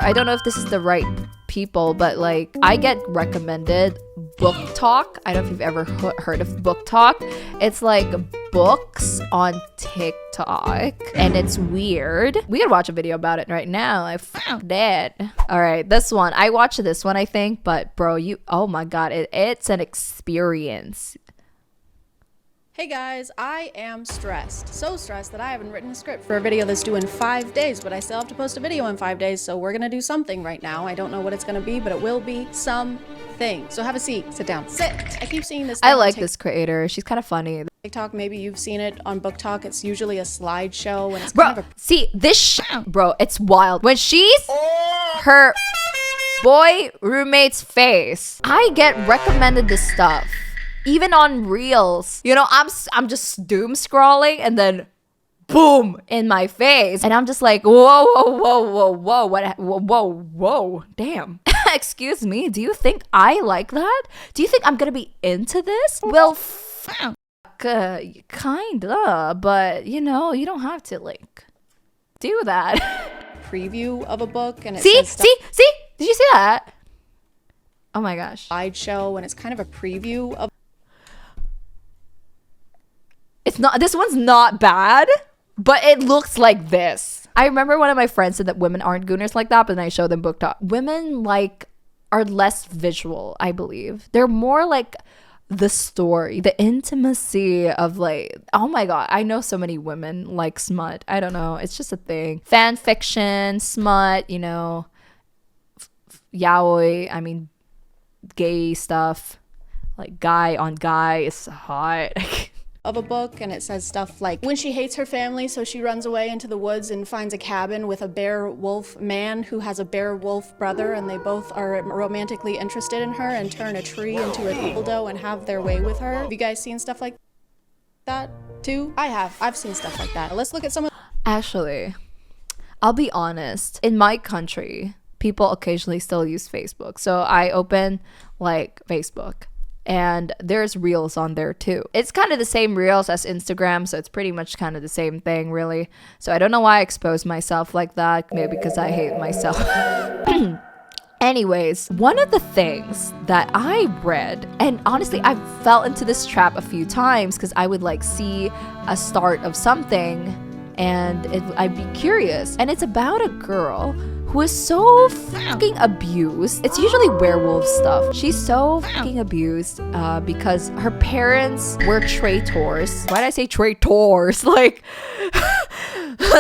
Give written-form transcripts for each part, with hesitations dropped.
I don't know if this is the right people, but like I get recommended BookTok. I don't know if you've ever heard of BookTok. It's like books on TikTok, and it's weird. We could watch a video about it right now. I found it. All right, this one. I watched this one, I think, but bro, oh my god, it's an experience. Hey guys, I am stressed. So stressed that I haven't written a script for a video that's due in 5 days, but I still have to post a video in 5 days, so we're gonna do something right now. I don't know what it's gonna be, but it will be something. So have a seat, sit down, sit. I keep seeing this. I like this creator. She's kind of funny. TikTok, maybe you've seen it on BookTok. It's usually a slideshow and it's bro, kind of see this bro, it's wild. When she's her boy roommate's face, I get recommended this stuff. Even on Reels, you know, I'm just doom scrolling and then boom in my face, and I'm just like, whoa, damn. Excuse me, do you think I like that? Do you think I'm gonna be into this? Well, kinda, but you know, you don't have to like do that. Preview of a book, and it see, says did you see that? Oh my gosh. Slideshow, and it's kind of a preview of. It's not, this one's not bad, but it looks like this. I remember one of my friends said that women aren't gooners like that, but then I showed them BookTok. Women like are less visual, I believe. They're more like the story, the intimacy of like, oh my god, I know so many women like smut. I don't know, it's just a thing. Fan fiction, smut, you know, yaoi, I mean, gay stuff, like guy on guy is hot. Of a book, and it says stuff like, when she hates her family, so she runs away into the woods and finds a cabin with a bear wolf man who has a bear wolf brother, and they both are romantically interested in her and turn a tree into a dildo and have their way with her. Have you guys seen stuff like that too? I have. I've seen stuff like that. Let's look at some of. Actually, I'll be honest, in my country, people occasionally still use Facebook, so I open like Facebook, and there's Reels on there too. It's kind of the same Reels as Instagram, so it's pretty much kind of the same thing, really. So I don't know why I expose myself like that. Maybe because I hate myself. Anyways, one of the things that I read, and honestly, I fell into this trap a few times because I would like see a start of something and I'd be curious. And it's about a girl who is so fucking abused. It's usually werewolf stuff. She's so fucking abused because her parents were traitors. Why did I say traitors? Like,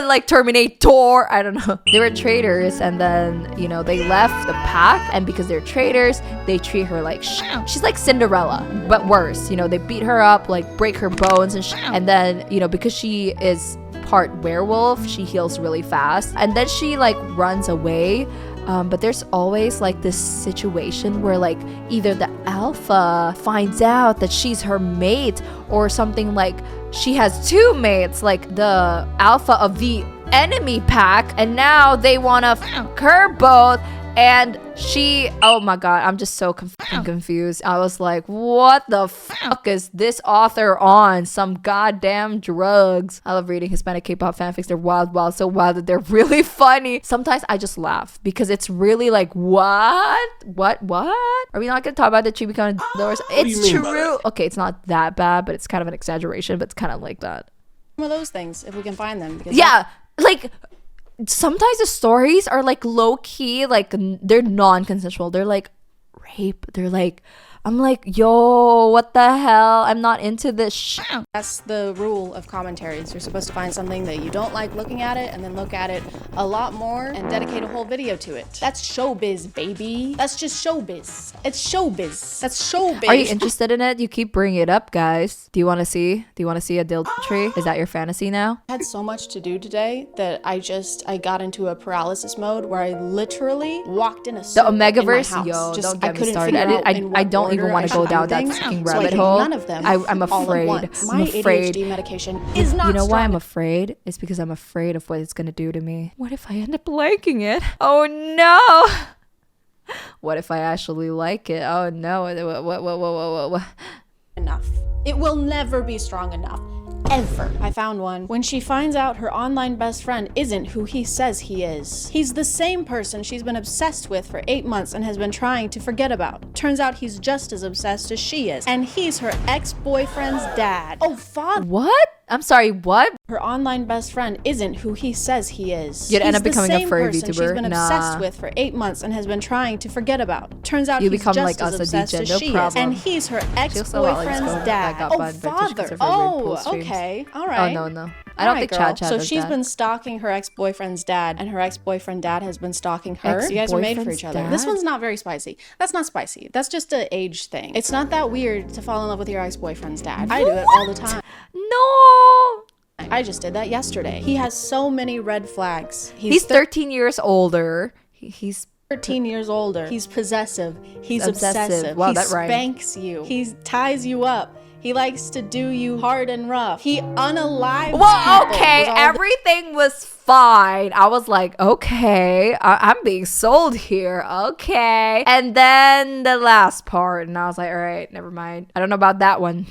like Terminator. I don't know. They were traitors, and then, you know, they left the pack, and because they're traitors, they treat her like shit. She's like Cinderella, but worse. You know, they beat her up, like break her bones and shit. And then, you know, because she is part werewolf, she heals really fast, and then she like runs away, but there's always like this situation where like either the alpha finds out that she's her mate, or something, like she has two mates, like the alpha of the enemy pack, and now they want to fuck her both. And she, oh my god, I'm just so confused. I was like, what the fuck is this author on? Some goddamn drugs. I love reading Hispanic K-pop fanfics. They're wild, so wild that they're really funny. Sometimes I just laugh because it's really like, what? Are we not gonna talk about the Chibi kind of doors? It's true. Okay, it's not that bad, but it's kind of an exaggeration, but it's kind of like that. Some of those things, if we can find them. Yeah, like, sometimes the stories are like low-key, like they're non-consensual, they're like rape, they're like, I'm like, yo, what the hell? I'm not into this shit. That's the rule of commentaries. You're supposed to find something that you don't like looking at it, and then look at it a lot more and dedicate a whole video to it. That's showbiz, baby. That's just showbiz. It's showbiz. That's showbiz. Are you interested in it? You keep bringing it up, guys. Do you want to see a dildo tree? Is that your fantasy now? I had so much to do today that I got into a paralysis mode where I literally walked in a the Omegaverse. In my house. Yo, don't get me started. I don't even want to go down that fucking rabbit hole. None of them. I'm afraid. My ADHD medication is not. You know strong. why I'm afraid? It's because I'm afraid of what it's gonna do to me. What if I end up liking it? Oh no! What if I actually like it? Oh no! What? Enough. It will never be strong enough. ever. I found one. When she finds out her online best friend isn't who he says he is. He's the same person she's been obsessed with for 8 months and has been trying to forget about. Turns out he's just as obsessed as she is. And he's her ex-boyfriend's dad. Oh, father. What? I'm sorry, what? Her online best friend isn't who he says he is. You'd end up becoming a furry person VTuber. She's been obsessed with for 8 months and has been trying to forget about. Turns out You he's become just like as us, obsessed Aditya, as no she problem. is. And he's her She looks a lot like ex-boyfriend's Scone that dad. got Oh, banned by Twitch father. because of her weird pool streams. Okay. All right. Oh, no. I don't think ChadChad So does she's that. been stalking her ex-boyfriend's dad, and her ex-boyfriend dad has been stalking her. You guys are made for each other. Dad? This one's not very spicy. That's not spicy. That's just an age thing. It's not that weird to fall in love with your ex-boyfriend's dad. I do it all the time. No! I just did that yesterday. He has so many red flags. He's 13 years older. He's 13 years older. He's possessive. He's Obsessive. obsessive. Wow, he that rhymed. spanks you. He ties you up. He likes to do you hard and rough. He unalives well, people. okay, everything was fine. I was like, okay, I'm being sold here. Okay. And then the last part, and I was like, all right, never mind. I don't know about that one.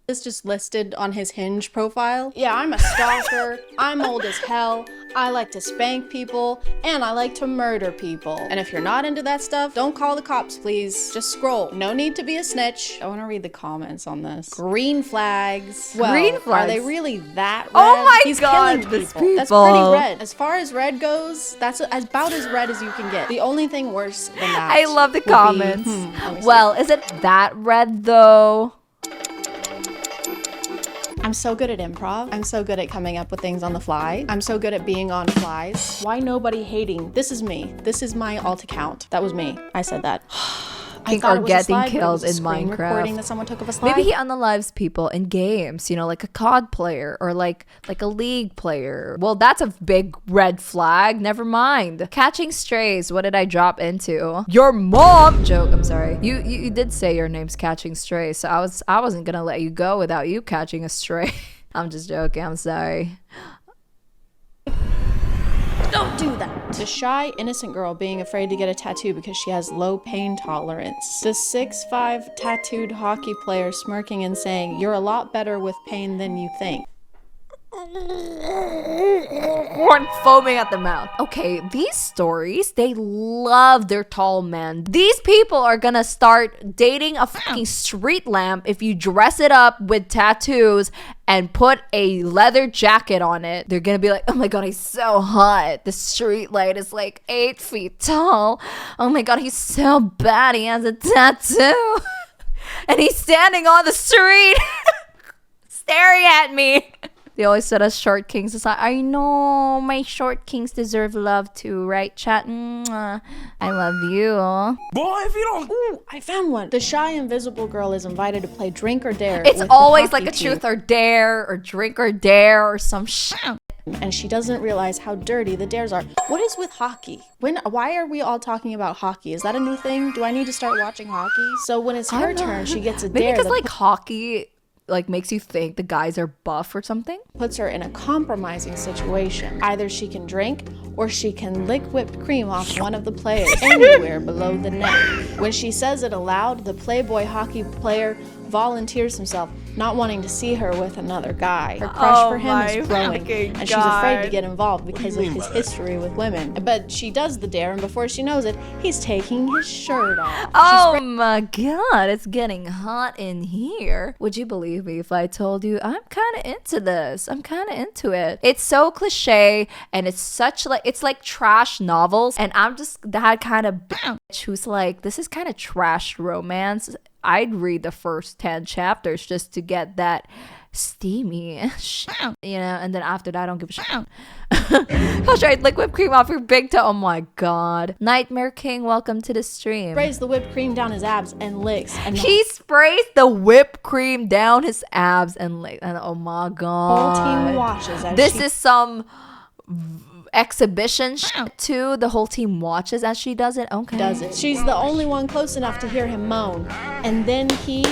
It's just listed on his Hinge profile. Yeah, I'm a stalker. I'm old as hell. I like to spank people, and I like to murder people. And if you're not into that stuff, don't call the cops, please. Just scroll. No need to be a snitch. I want to read the comments on this. Green flags. Well, Green flags? Are they really that red? Oh my He's God, killing these people. That's people. pretty red. As far as red goes, that's about as red as you can get. The only thing worse than that. I love the would be- comments. let me see. Well, is it that red though? I'm so good at improv. I'm so good at coming up with things on the fly. I'm so good at being on flies. Why nobody hating? This is me. This is my alt account. That was me. I said that. I thought it was a getting slide, but it killed was a in screen Minecraft. recording that someone took of a slide. Maybe he unalives people in games, you know, like a COD player or like a League player. Well, that's a big red flag. Never mind. Catching strays. What did I drop into? Your mom joke. I'm sorry. You did say your name's Catching Strays, so I wasn't gonna let you go without you catching a stray. I'm just joking. I'm sorry. Don't do that. The shy, innocent girl being afraid to get a tattoo because she has low pain tolerance. The 6'5" tattooed hockey player smirking and saying, "You're a lot better with pain than you think." I'm foaming at the mouth. Okay, these stories, they love their tall men. These people are gonna start dating a fucking street lamp if you dress it up with tattoos and put a leather jacket on it. They're gonna be like, oh my god, he's so hot. The street light is like 8 feet tall. Oh my god, he's so bad. He has a tattoo. And he's standing on the street staring at me. They always said us short kings. It's like, I know my short kings deserve love too, right, chat? Mwah. I love you. Boy, if you don't... Ooh, I found one. The shy invisible girl is invited to play Drink or Dare. It's with the always like hockey a team. truth or dare or drink or dare or some shit. And she doesn't realize how dirty the dares are. What is with hockey? Why are we all talking about hockey? Is that a new thing? Do I need to start watching hockey? So when it's her turn, she gets a Maybe dare because that like hockey like makes you think the guys are buff or something. puts her in a compromising situation. Either she can drink or she can lick whipped cream off one of the players anywhere below the neck. When she says it aloud, the Playboy hockey player volunteers himself, not wanting to see her with another guy. Her crush for him is growing, and she's afraid to get involved because of his history with women. But she does the dare, and before she knows it, he's taking his shirt off. Oh my god, it's getting hot in here. Would you believe me if I told you I'm kind of into this? I'm kind of into it. It's so cliche, and it's such like, it's like trash novels, and I'm just that kind of bitch who's like, this is kind of trash romance. I'd read the first 10 chapters just to get that steamy shit, you know, and then after that I don't give a shit. I'll try to lick whipped cream off your big toe. Oh my god. Nightmare King, welcome to the stream. Sprays the whipped cream down his abs and licks. And He sprays the whipped cream down his abs and licks. And oh my the god. whole team watches as This she is some exhibition shit too. The whole team watches as she does it. Okay. does it. She's the only one close enough to hear him moan. And then he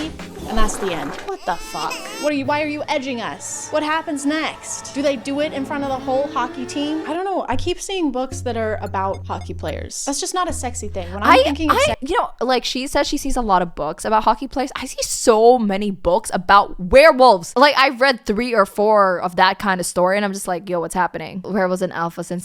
And that's the end. What the fuck? Why are you edging us? What happens next? Do they do it in front of the whole hockey team? I don't know. I keep seeing books that are about hockey players. That's just not a sexy thing. When I'm thinking of you know, like she says she sees a lot of books about hockey players. I see so many books about werewolves. Like I've read 3 or 4 of that kind of story and I'm just like, yo, what's happening? Werewolves and alphas and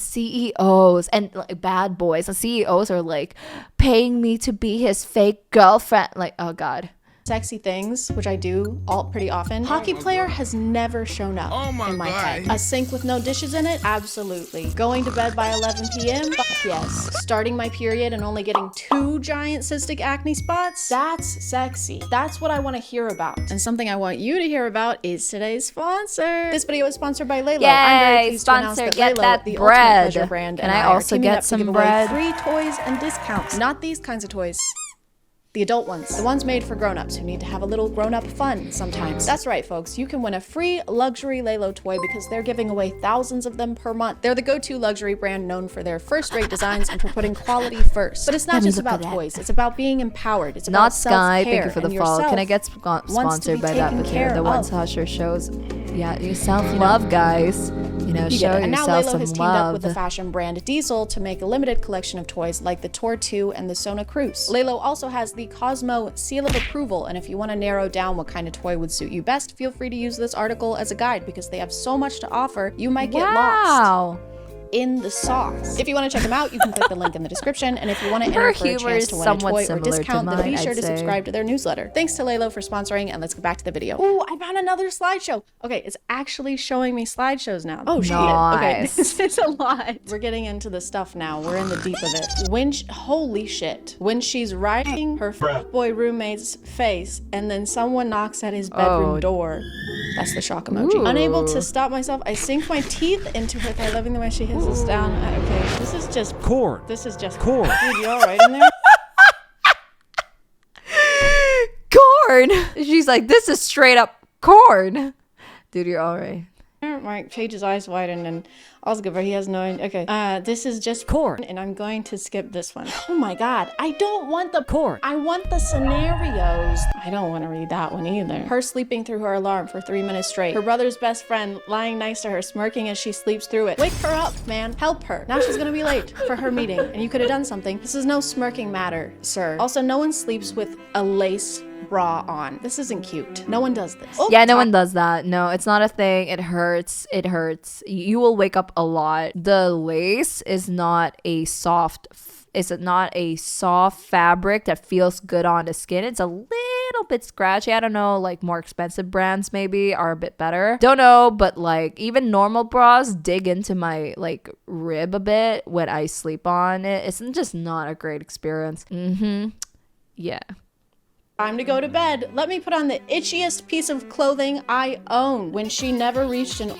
CEOs and like bad boys. And CEOs are like paying me to be his fake girlfriend. Like, oh God. Sexy things, which I do pretty often. Hockey player has never shown up in my head. A sink with no dishes in it? Absolutely. Going to bed by 11 p.m.? Yes. Starting my period and only getting 2 giant cystic acne spots? That's sexy. That's what I want to hear about. And something I want you to hear about is today's sponsor. This video is sponsored by Lelo. Yay, I'm very pleased to announce that get Lelo, that the bread. ultimate pleasure brand, Can and I are also teaming get up to some give away bread? free toys and discounts. Not these kinds of toys. The adult ones. The ones made for grown-ups who need to have a little grown-up fun sometimes. That's right, folks. You can win a free luxury Lelo toy because they're giving away thousands of them per month. They're the go-to luxury brand known for their first-rate designs and for putting quality first. But it's not just about toys. It's about being empowered. It's about Not self-care. Sky, thank you for the and follow. Can I yourself get sponsored by that? But the ones Husher shows. Yeah, you self-love, guys. You know, show and now yourself Lelo some has teamed love. up with the fashion brand Diesel to make a limited collection of toys like the Tor 2 and the Sona Cruz. Lelo also has the Cosmo seal of approval, and if you want to narrow down what kind of toy would suit you best, feel free to use this article as a guide because they have so much to offer, you might get lost in the sauce. If you want to check them out, you can click the link in the description, and if you want to enter for a chance to win a toy or discount, then be sure to subscribe to their newsletter. Thanks to Lelo for sponsoring, and let's get back to the video. Ooh, I found another slideshow. Okay, it's actually showing me slideshows now. Oh shit. Okay, this is a lot. We're getting into the stuff now. We're in the deep of it. Holy shit. When she's riding her boy roommate's face, and then someone knocks at his bedroom door. That's the shock emoji. Ooh. Unable to stop myself, I sink my teeth into her thigh, loving the way she hisses down. Okay, this is just corn. This is just corn. Dude, you all right in there? Corn. She's like, this is straight up corn. Dude, you're all right. My Page's eyes widen and all's good, but he has no idea. Okay, this is just corn, and I'm going to skip this one. Oh my god, I don't want the corn. I want the scenarios. I don't want to read that one either. Her sleeping through her alarm for 3 minutes straight. Her brother's best friend lying next to her, smirking as she sleeps through it. Wake her up, man. Help her. Now she's gonna be late for her meeting, and you could have done something. This is no smirking matter, sir. Also, no one sleeps with a lace bra on. This isn't cute. No one does this. Oh, yeah, no one does that. No, it's not a thing. It hurts. It hurts. You will wake up a lot. The lace is not a soft fabric that feels good on the skin. It's a little bit scratchy. I don't know, like more expensive brands maybe are a bit better. Don't know, but like even normal bras dig into my like rib a bit when I sleep on it. It's just not a great experience. Yeah. Time to go to bed. Let me put on the itchiest piece of clothing I own. When she never reached an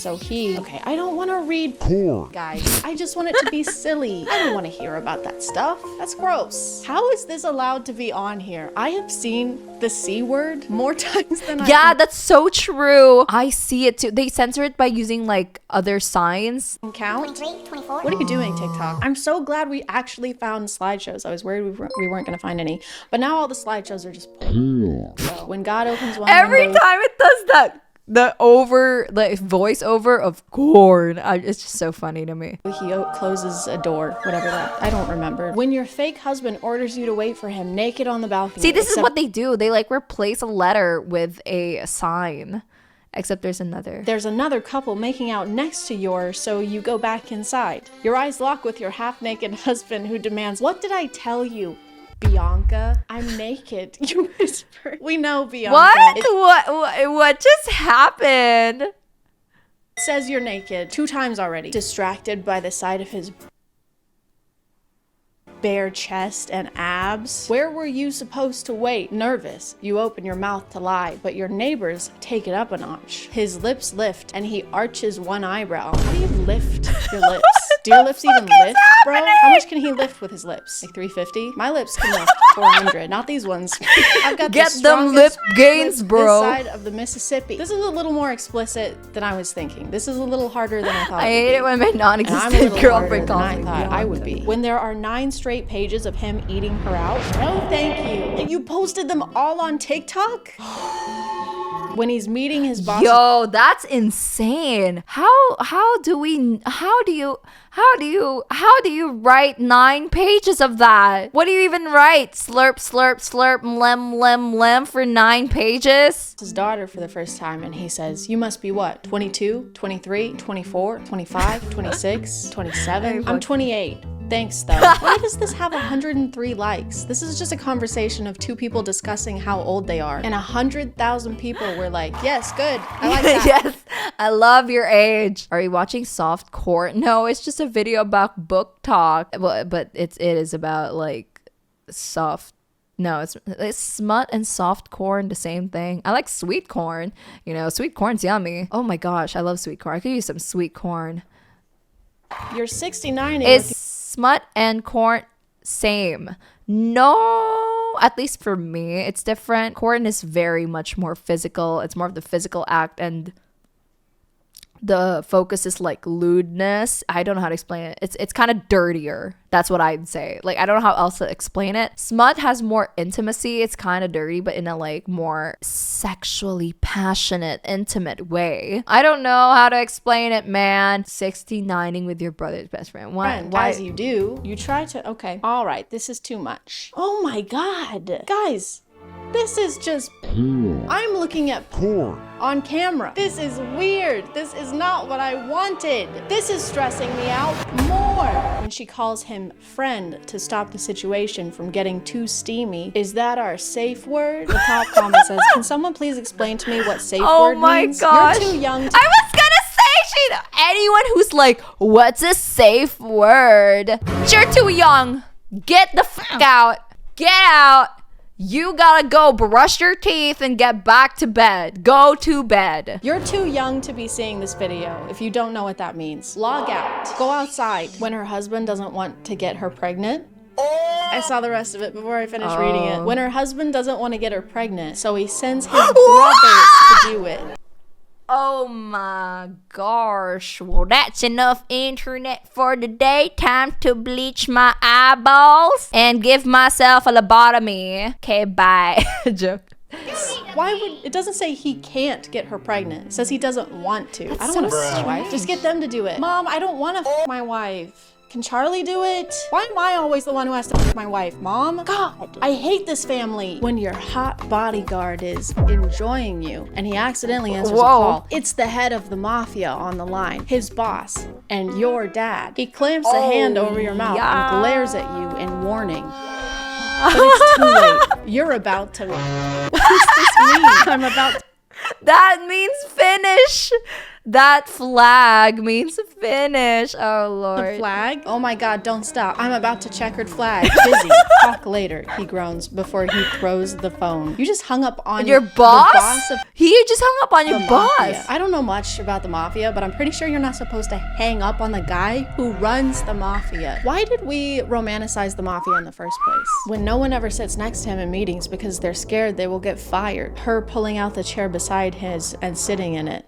okay, I don't want to read porn, guys. I just want it to be silly. I don't want to hear about that stuff. That's gross. How is this allowed to be on here? I have seen the C word more times than Yeah, that's so true. I see it too. They censor it by using like other signs. Count? 23, 24. What are you doing, TikTok? I'm so glad we actually found slideshows. I was worried we weren't going to find any. But now all the slideshows are just so when God opens one every window, time it does that. The voiceover of corn. It's just so funny to me. He closes a door, whatever that. I don't remember. When your fake husband orders you to wait for him naked on the balcony. See, this is what they do. They like replace a letter with a sign. Except there's another couple making out next to yours, so you go back inside. Your eyes lock with your half-naked husband who demands, "What did I tell you, Bianca? I'm naked." You whisper. We know, Bianca. What just happened? It says you're naked 2 times already. Distracted by the sight of his bare chest and abs. Where were you supposed to wait? Nervous, you open your mouth to lie, but your neighbors take it up a notch. His lips lift and he arches one eyebrow. How do you lift your lips? Do your lips even lift, bro? How much can he lift with his lips? Like 350? My lips can lift 400. Not these ones. I've got Get the them lip strongest gains, lip bro. this side of the Mississippi. This is a little more explicit than I was thinking. This is a little harder than I thought. I hate it when my And I'm a non-existent little girlfriend harder calls than me. I thought I would be. When there are 9 straight pages of him eating her out. No, thank you. And you posted them all on TikTok? When he's meeting his boss. Yo, that's insane. How do you write 9 pages of that? What do you even write? Slurp, slurp, slurp, lem for 9 pages? His daughter for the first time, and he says, you must be what, 22, 23, 24, 25, 26, 27? I'm 28. Thanks, though. Why does this have 103 likes? This is just a conversation of 2 people discussing how old they are. And 100,000 people were like, yes, good. I like that. Yes, I love your age. Are you watching softcore? No, it's just a video about BookTok. But it is about like soft. No, it's smut and soft corn, the same thing. I like sweet corn. You know, sweet corn's yummy. Oh my gosh, I love sweet corn. I could use some sweet corn. You're 69. Is smut and corn same? No, at least for me, it's different. Corn is very much more physical. It's more of the physical act, and the focus is like lewdness. I don't know how to explain it. It's kind of dirtier. That's what I'd say. Like, I don't know how else to explain it. Smut has more intimacy. It's kind of dirty, but in a like more sexually passionate, intimate way. I don't know how to explain it, man. 69ing with your brother's best friend. Why? As you do, you try to, okay, all right, this is too much. Oh my God. Guys, this is just, I'm looking at porn on camera. This is weird. This is not what I wanted. This is stressing me out more. When she calls him friend to stop the situation from getting too steamy, is that our safe word? The top comment says, can someone please explain to me what safe word means? Gosh. You're too young to— I was gonna say, anyone who's like, what's a safe word? You're too young. Get the fuck out. Get out. You gotta go brush your teeth and get back to bed. Go to bed. You're too young to be seeing this video if you don't know what that means. Log out. Go outside. When her husband doesn't want to get her pregnant. I saw the rest of it before I finished reading it. When her husband doesn't want to get her pregnant, so he sends his brothers to do it. Oh my gosh. Well, that's enough internet for today. Time to bleach my eyeballs and give myself a lobotomy. Okay, bye. Joke. Why would it doesn't say he can't get her pregnant. It says he doesn't want to. I don't want to f my wife. Just get them to do it. Mom, I don't want to f my wife. Can Charlie do it? Why am I always the one who has to f my wife, Mom? God, I hate this family. When your hot bodyguard is enjoying you and he accidentally answers a call, it's the head of the mafia on the line, his boss, and your dad. He clamps a hand over your mouth and glares at you in warning. But it's too late. You're about to... What does this mean? I'm about to... That means finish. That flag means finish. Oh, Lord. The flag? Oh my God, don't stop. I'm about to checkered flag. Busy. Talk later, he groans before he throws the phone. You just hung up on your boss? The boss of he just hung up on your boss. Mafia. I don't know much about the mafia, but I'm pretty sure you're not supposed to hang up on the guy who runs the mafia. Why did we romanticize the mafia in the first place? When no one ever sits next to him in meetings because they're scared they will get fired. Her pulling out the chair beside his and sitting in it.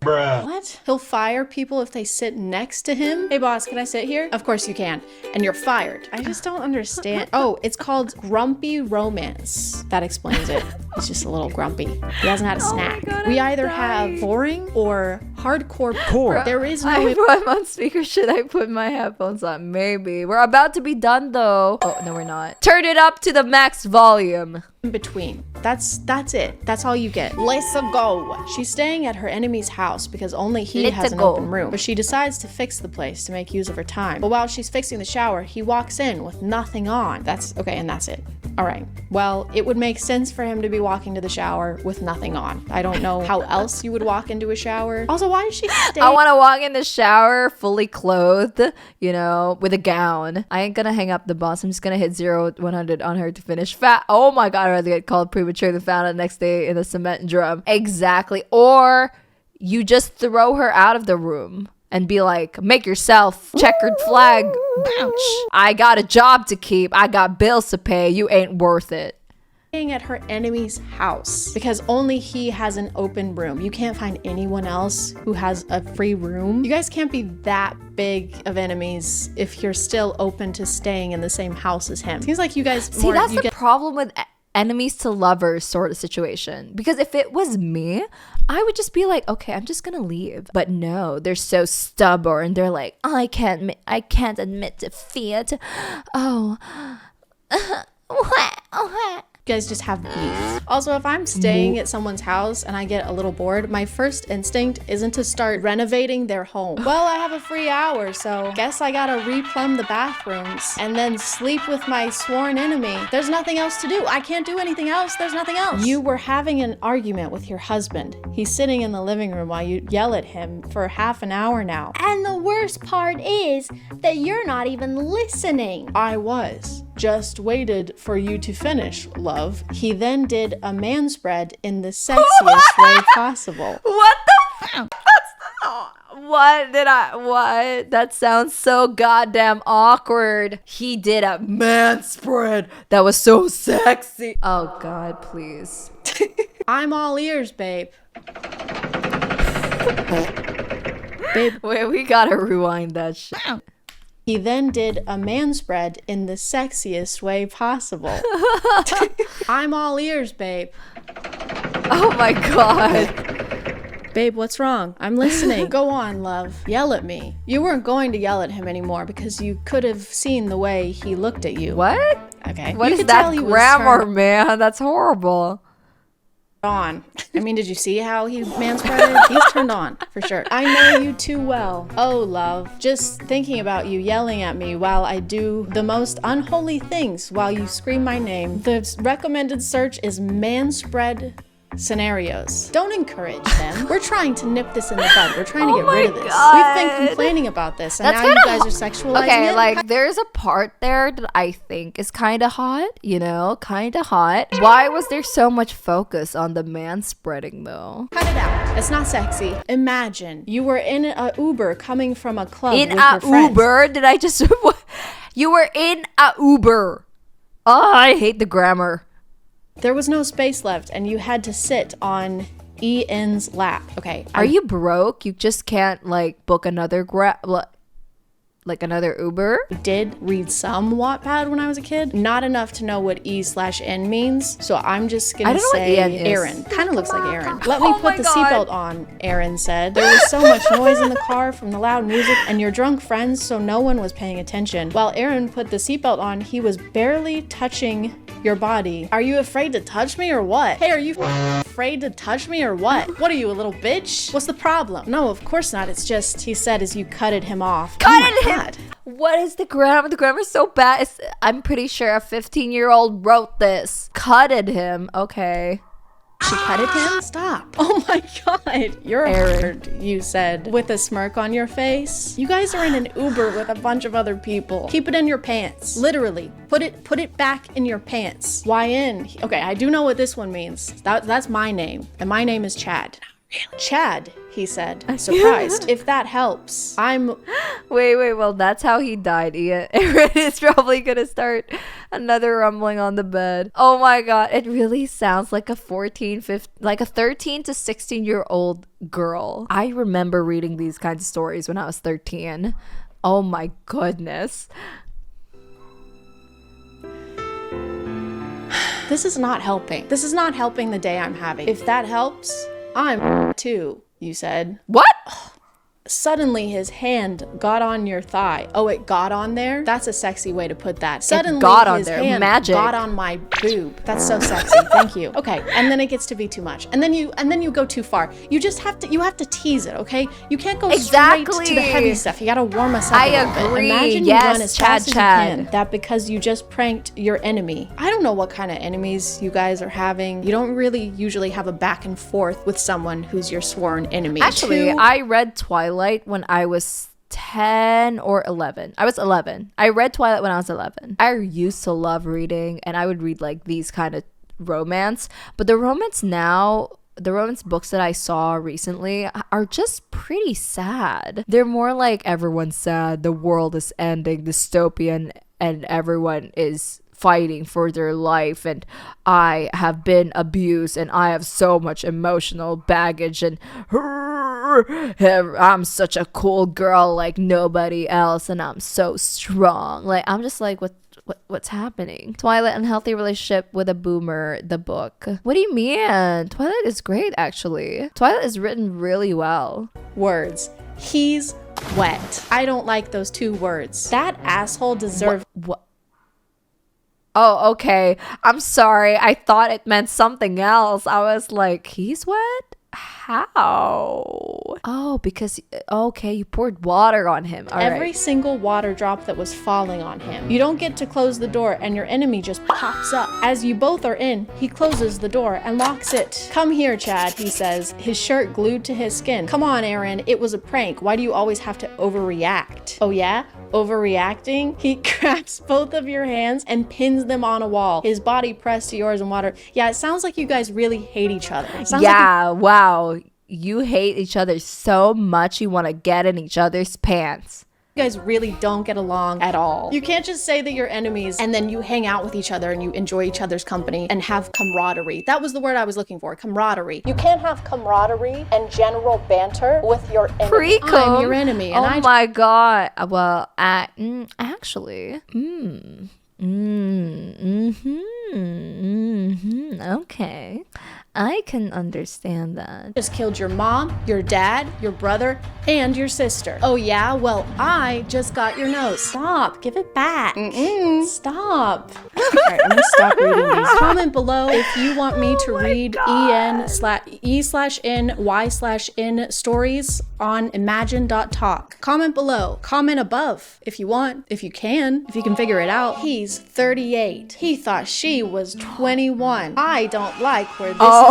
Bruh. What? He'll fire people if they sit next to him? Hey boss, can I sit here? Of course you can. And you're fired. I just don't understand. Oh, it's called grumpy romance. That explains it. He's just a little grumpy. He hasn't had a snack. God, we either have boring or hardcore core. There is no... I'm on speaker. Should I put my headphones on? Maybe. We're about to be done though. Oh, no, we're not. Turn it up to the max volume. In between. That's it. That's all you get. Let's go. She's staying at her enemy's house because only he has an open room. But she decides to fix the place to make use of her time. But while she's fixing the shower, he walks in with nothing on. That's okay, and that's it. All right. Well, it would make sense for him to be walking to the shower with nothing on. I don't know how else you would walk into a shower. Also, why is she staying? I want to walk in the shower fully clothed, you know, with a gown. I ain't gonna hang up the boss. I'm just gonna hit 0-100 on her to finish. Oh my God, I'd rather get called premature than found out the next day in a cement drum. Exactly. Or you just throw her out of the room and be like, make yourself checkered flag bounce. I got a job to keep. I got bills to pay. You ain't worth it. At her enemy's house because only he has an open room. You can't find anyone else who has a free room. You guys can't be that big of enemies if you're still open to staying in the same house as him. Seems like you guys see, that's the problem with enemies to lovers sort of situation, because if it was me, I would just be like, okay, I'm just gonna leave. But no, they're so stubborn. They're like, I can't admit defeat. Oh what? You guys just have beef. Also, if I'm staying at someone's house and I get a little bored, my first instinct isn't to start renovating their home. Well, I have a free hour, so guess I gotta replumb the bathrooms and then sleep with my sworn enemy. There's nothing else to do. I can't do anything else. There's nothing else. You were having an argument with your husband. He's sitting in the living room while you yell at him for half an hour now. And the worst part is that you're not even listening. I was. Just waited for you to finish, love. He then did a manspread in the sexiest way possible. What the what? That sounds so goddamn awkward. He did a manspread that was so sexy. Oh God, please. I'm all ears, babe. Babe. Wait, we gotta rewind that shit. He then did a manspread in the sexiest way possible. I'm all ears, babe. Oh my God. Babe, what's wrong? I'm listening. Go on, love. Yell at me. You weren't going to yell at him anymore because you could have seen the way he looked at you. What? Okay. What you is that grammar, man? That's horrible. On. I mean, did you see how he manspreaded? He's turned on, for sure. I know you too well. Oh, love. Just thinking about you yelling at me while I do the most unholy things while you scream my name. The recommended search is manspread scenarios. Don't encourage them. We're trying to nip this in the bud. We're trying to get rid of this. God. We've been complaining about this, and That's now you guys are sexualizing okay, it. like there's a part there that I think is kind of hot, you know, kind of hot. Why was there so much focus on the manspreading though? Cut it out. It's not sexy. Imagine you were in a Uber coming from a club In with a your friends. Uber? Did I just... You were in a Uber. Oh, I hate the grammar. There was no space left, and you had to sit on Ian's lap. Okay. Are you broke? You just can't like book another like another Uber? I did read some Wattpad when I was a kid. Not enough to know what E/N means, so I'm just gonna say Aaron. Kind of looks like Aaron. Let me put the seatbelt on, Aaron said. There was so much noise in the car from the loud music and your drunk friends, so no one was paying attention. While Aaron put the seatbelt on, he was barely touching your body. Are you afraid to touch me or what? Hey, are you afraid to touch me or what? What are you, a little bitch? What's the problem? No, of course not. It's just, he said as you cutted him off. Cutted him! What is the grammar? The grammar's so bad. I'm pretty sure a 15-year-old wrote this. Cutted him. Okay. She cutted him? Stop. Oh my God. You're Aaron, you said, with a smirk on your face. You guys are in an Uber with a bunch of other people. Keep it in your pants. Literally. Put it back in your pants. Why in? Okay, I do know what this one means. That's my name. And my name is Chad. Really? Chad, he said, surprised. If that helps. Wait, well, that's how he died, Ian. Aaron is probably gonna start another rumbling on the bed. Oh my God, it really sounds like a 13 to 16-year-old girl. I remember reading these kinds of stories when I was 13. Oh my goodness. This is not helping. This is not helping the day I'm having. If that helps, I'm too, you said. What? Suddenly his hand got on your thigh. Oh, it got on there? That's a sexy way to put that. Suddenly got on his there. hand Magic. got on my boob. That's so sexy. Thank you. Okay, and then it gets to be too much. And then you go too far. You have to tease it, okay? You can't go straight to the heavy stuff. You gotta warm us up. I a little bit. agree. Imagine Yes, you run as fast as you ChadChad. can. That because you just pranked your enemy. I don't know what kind of enemies you guys are having. You don't really usually have a back and forth with someone who's your sworn enemy. Actually, I read Twilight when I was 10 or 11. I was 11. I read Twilight when I was 11. I used to love reading, and I would read like these kind of romance, but the romance now the romance books that I saw recently are just pretty sad. They're more like everyone's sad, the world is ending, dystopian, and everyone is fighting for their life, and I have been abused and I have so much emotional baggage, and I'm such a cool girl like nobody else, and I'm so strong. Like, I'm just like, what's happening? Twilight, unhealthy relationship with a boomer, the book. What do you mean? Twilight is great, actually. Twilight is written really well. Words. He's wet. I don't like those 2 words. That asshole deserves... What? Oh, okay. I'm sorry. I thought it meant something else. I was like, he's wet? How? Oh, because, okay, you poured water on him. All every right. single water drop that was falling on him. You don't get to close the door and your enemy just pops up. As you both are in, he closes the door and locks it. Come here, Chad, he says, his shirt glued to his skin. Come on, Aaron, it was a prank. Why do you always have to overreact? Oh yeah? Overreacting? He grabs both of your hands and pins them on a wall, his body pressed to yours in water. Yeah, it sounds like you guys really hate each other. Yeah, wow. You hate each other so much you want to get in each other's pants. You guys really don't get along at all. You can't just say that you're enemies and then you hang out with each other and you enjoy each other's company and have camaraderie. That was the word I was looking for, camaraderie. You can't have camaraderie and general banter with your enemy. I'm your enemy. And oh my god. Well, actually, okay. I can understand that. Just killed your mom, your dad, your brother, and your sister. Oh yeah? Well, I just got your note. Stop. Give it back. Stop. Alright, I'm gonna stop reading these. Comment below if you want me to read E/N/Y/N stories on imagine.talk. Comment below. Comment above if you want, if you can figure it out. He's 38. He thought she was 21. I don't like where this is going.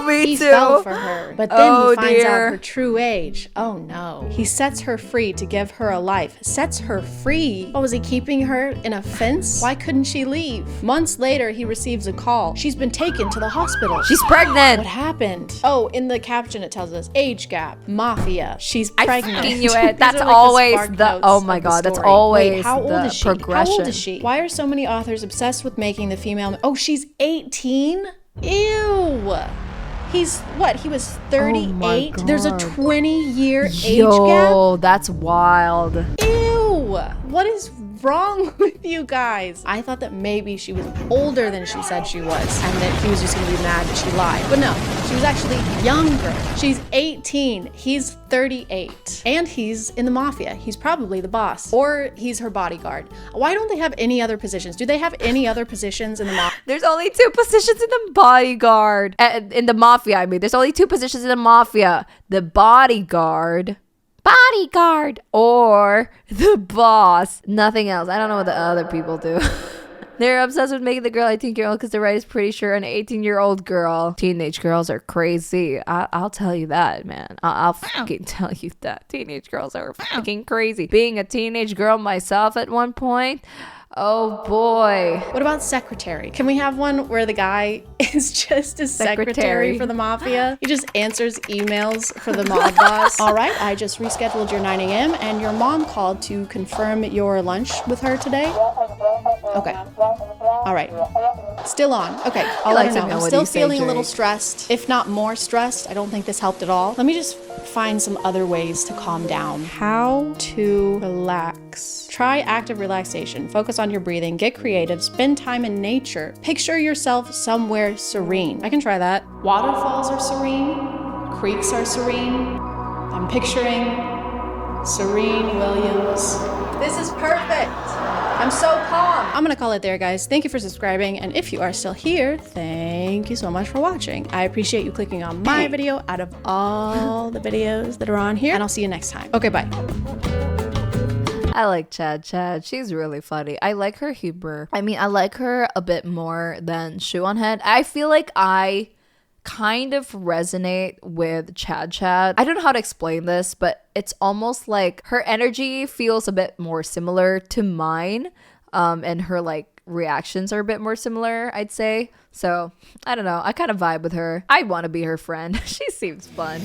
Me he too. fell for her, but then he finds dear. out her true age. Oh no. He sets her free to give her a life. Sets her free? What, was he keeping her in a fence? Why couldn't she leave? Months later, he receives a call. She's been taken to the hospital. She's pregnant. What happened? Oh, in the caption it tells us age gap, mafia. She's pregnant. I fucking knew it. These That's are like always spark the notes oh my of the god, that's story. always Wait, how old the is she? progression. How old is she? Why are so many authors obsessed with making the female? Oh, she's 18? Ew. He's what? He was 38? There's a 20-year age gap? Yo, that's wild. Ew. What is wrong with you guys? I thought that maybe she was older than she said she was and that he was just gonna be mad that she lied. But no, she was actually younger. She's 18. He's 38. And he's in the mafia. He's probably the boss. Or he's her bodyguard. Why don't they have any other positions? Do they have any other positions in the mafia? There's only 2 positions in the bodyguard. In the mafia, I mean. There's only 2 positions in the mafia. The bodyguard, or the boss. Nothing else. I don't know what the other people do. They're obsessed with making the girl 18-year-old because the writer's pretty sure an 18-year-old girl. Teenage girls are crazy. I'll tell you that, man. I'll fucking tell you that. Teenage girls are fucking crazy. Being a teenage girl myself at one point, oh boy. What about secretary? Can we have one where the guy is just a secretary for the mafia? He just answers emails for the mob boss. All right, I just rescheduled your 9 a.m. and your mom called to confirm your lunch with her today. Okay. All right. Still on. Okay. I'll let her know. I'm still feeling a little stressed, if not more stressed. I don't think this helped at all. Let me just find some other ways to calm down. How to relax. Try active relaxation. Focus on your breathing. Get creative. Spend time in nature. Picture yourself somewhere serene. I can try that. Waterfalls are serene. Creeks are serene. I'm picturing Serene Williams. This is perfect. I'm so calm. I'm gonna call it there, guys. Thank you for subscribing, and if you are still here, thank you so much for watching. I appreciate you clicking on my video out of all the videos that are on here, and I'll see you next time. Okay, bye. I like ChadChad. She's really funny. I like her humor. I mean, I like her a bit more than Shoe on Head. I feel like I kind of resonate with ChadChad. I don't know how to explain this, but it's almost like her energy feels a bit more similar to mine, and her like reactions are a bit more similar, I'd say. So I don't know, I kind of vibe with her. I want to be her friend. She seems fun.